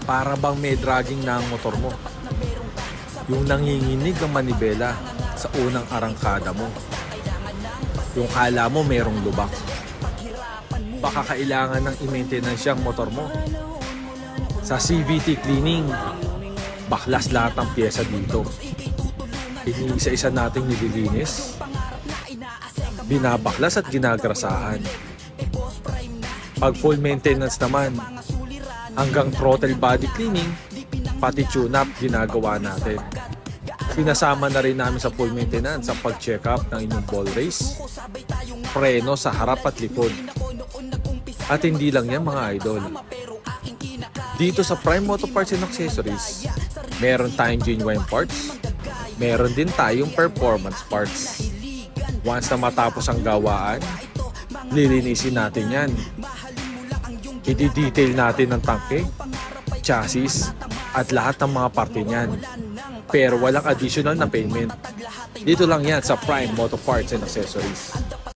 Para bang may dragging na ang motor mo. Yung nanginginig ang manibela sa unang arangkada mo. Yung kala mo merong lubak. Baka kailangan ng i-maintenance yung motor mo. Sa CVT cleaning, baklas lahat ng pyesa dito. Iniisa-isa nating nililinis, binabaklas at ginagrasahan. Pag full maintenance naman, hanggang throttle body cleaning, pati tune-up ginagawa natin. Sinasama na rin namin sa full maintenance ang pag-check up ng inyong ball race, preno sa harap at likod. At hindi lang yan mga idol. Dito sa Prime Moto Parts and Accessories, meron tayong genuine parts, meron din tayong performance parts. Once na matapos ang gawaan, lilinisin natin yan. I-detail natin ang tangke, chassis, at lahat ng mga parte niyan. Pero walang additional na payment. Dito lang yan sa Prime Moto Parts and Accessories.